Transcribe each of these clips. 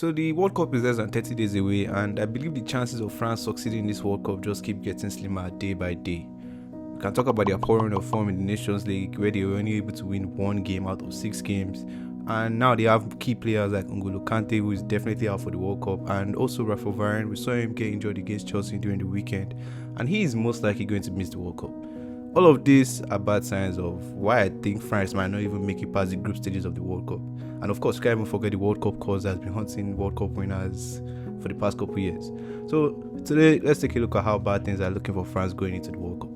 So the World Cup is less than 30 days away, and I believe the chances of France succeeding in this World Cup just keep getting slimmer day by day. We can talk about their pouring of form in the Nations League, where they were only able to win one game out of 6 games. And now they have key players like N'Golo Kante, who is definitely out for the World Cup, and also Rafael Varane. We saw him get injured against Chelsea during the weekend, and he is most likely going to miss the World Cup. All of these are bad signs of why I think France might not even make it past the group stages of the World Cup. And of course, you can't even forget the World Cup cause that has been hunting World Cup winners for the past couple years. So today, let's take a look at how bad things are looking for France going into the World Cup.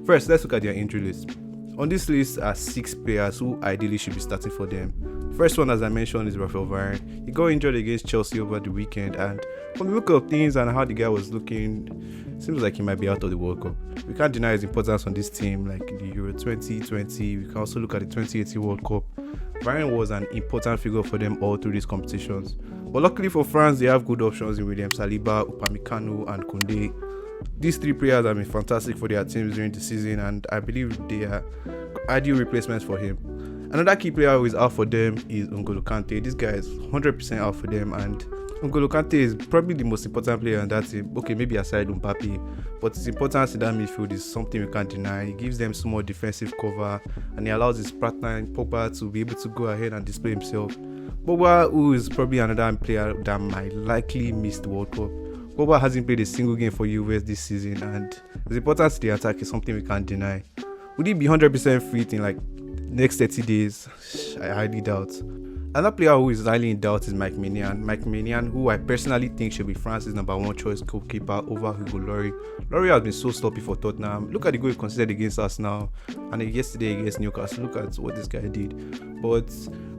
First, let's look at their injury list. On this list are 6 players who ideally should be starting for them. First one, as I mentioned, is Rafael Varane. He got injured against Chelsea over the weekend, and from the look of things and how the guy was looking, it seems like he might be out of the World Cup. We can't deny his importance on this team, like in the Euro 2020. We can also look at the 2018 World Cup. Varane was an important figure for them all through these competitions. But luckily for France, they have good options in William Saliba, Upamecano, and Koundé. These 3 players have been fantastic for their teams during the season, and I believe they are ideal replacements for him. Another key player who is out for them is N'Golo Kante. This guy is 100% out for them, and N'Golo Kante is probably the most important player on that team. Okay, maybe aside Mbappe, but his importance in that midfield is something we can't deny. He gives them some more defensive cover, and he allows his partner Pogba to be able to go ahead and display himself. Pogba, who is probably another player that might likely miss the World Cup. Pogba hasn't played a single game for US this season, and his importance to the attack is something we can't deny. Would he be 100% fit in next 30 days? I highly doubt. Another player who is highly in doubt is Mike Maignan, who I personally think should be France's number 1 choice goalkeeper over Hugo Lloris. Lloris has been so sloppy for Tottenham. Look at the goal he conceded against us now, and yesterday against Newcastle. Look at what this guy did. But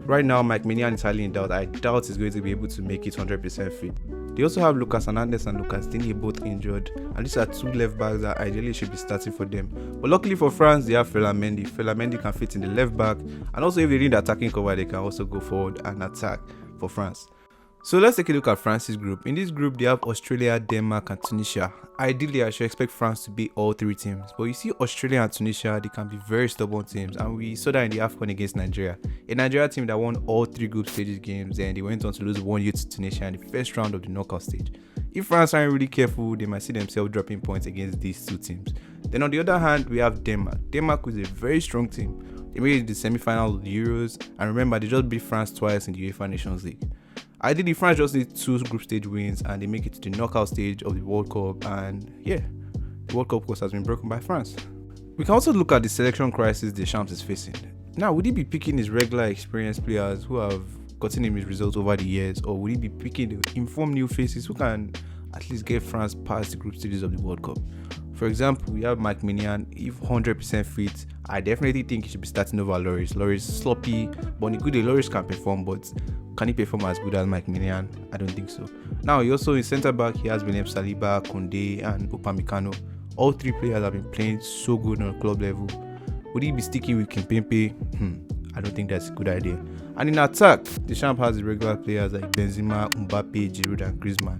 right now, Mike Maignan is highly in doubt. I doubt he's going to be able to make it 100% fit. They also have Lucas Hernandez and Lucas Digne both injured, and these are 2 left backs that ideally should be starting for them. But luckily for France, they have Ferland Mendy. Ferland Mendy can fit in the left back, and also if they need attacking cover, they can also go forward and attack for France. So let's take a look at France's group. In this group, they have Australia, Denmark, and Tunisia. Ideally, I should expect France to beat all 3 teams. But you see, Australia and Tunisia, they can be very stubborn teams. And we saw that in the AFCON against Nigeria. A Nigeria team that won all 3 group stages games, and they went on to lose 1-0 to Tunisia in the first round of the knockout stage. If France aren't really careful, they might see themselves dropping points against these 2 teams. Then on the other hand, we have Denmark. Denmark is a very strong team. They made it to the semi-final of the Euros. And remember, they just beat France twice in the UEFA Nations League. Ideally, France just need 2 group stage wins and they make it to the knockout stage of the World Cup, and yeah, the World Cup course has been broken by France. We can also look at the selection crisis Deschamps is facing. Now, would he be picking his regular experienced players who have gotten him his results over the years, or would he be picking the informed new faces who can at least get France past the group stages of the World Cup? For example, we have Mike Maignan. If 100% fit, I definitely think he should be starting over Lloris. Lloris is sloppy, but on a good day, Lloris can perform, but can he perform as good as Mike Maignan? I don't think so. Now, he also in centre back, he has William Saliba, Koundé, and Upamecano. All 3 players have been playing so good on a club level. Would he be sticking with Kimpembe? I don't think that's a good idea. And in attack, Deschamps has the regular players like Benzema, Mbappe, Giroud, and Griezmann.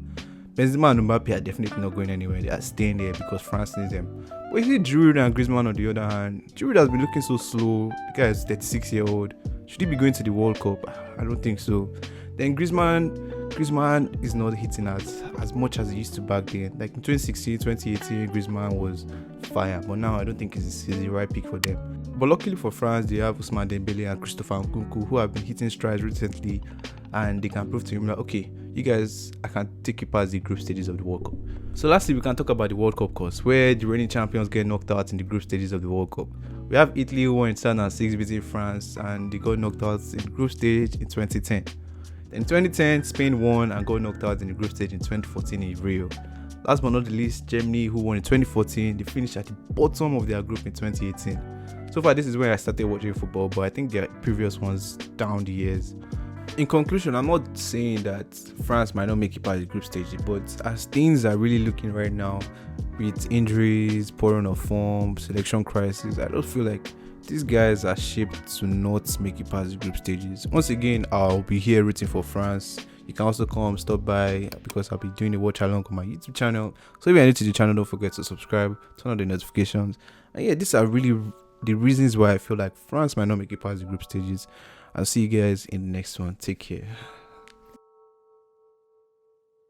Benzema and Mbappe are definitely not going anywhere. They are staying there because France needs them. But you see Giroud and Griezmann on the other hand. Giroud has been looking so slow. The guy is 36-year-old. Should he be going to the World Cup? I don't think so. Then Griezmann is not hitting as much as he used to back then. Like in 2016, 2018, Griezmann was fire. But now I don't think he's the right pick for them. But luckily for France, they have Ousmane Dembele and Christopher Nkunku, who have been hitting strides recently, and they can prove to him that, okay, you guys, I can take you past the group stages of the World Cup. So lastly, we can talk about the World Cup course, where the reigning champions get knocked out in the group stages of the World Cup. We have Italy, who won in 2006 beating France, and they got knocked out in the group stage in 2010. Then in 2010, Spain won and got knocked out in the group stage in 2014 in Rio. Last but not the least, Germany, who won in 2014, they finished at the bottom of their group in 2018. So far, this is when I started watching football, but I think their previous ones down the years. In conclusion, I'm not saying that France might not make it past the group stage, but as things are really looking right now, with injuries, pouring of form, selection crisis, I don't feel like these guys are shaped to not make it past the group stages. Once again, I'll be here rooting for France. You can also come stop by because I'll be doing a watch along on my YouTube channel. So if you're new to the channel, don't forget to subscribe, turn on the notifications. And yeah, these are really the reasons why I feel like France might not make it past the group stages. I'll see you guys in the next one. Take care.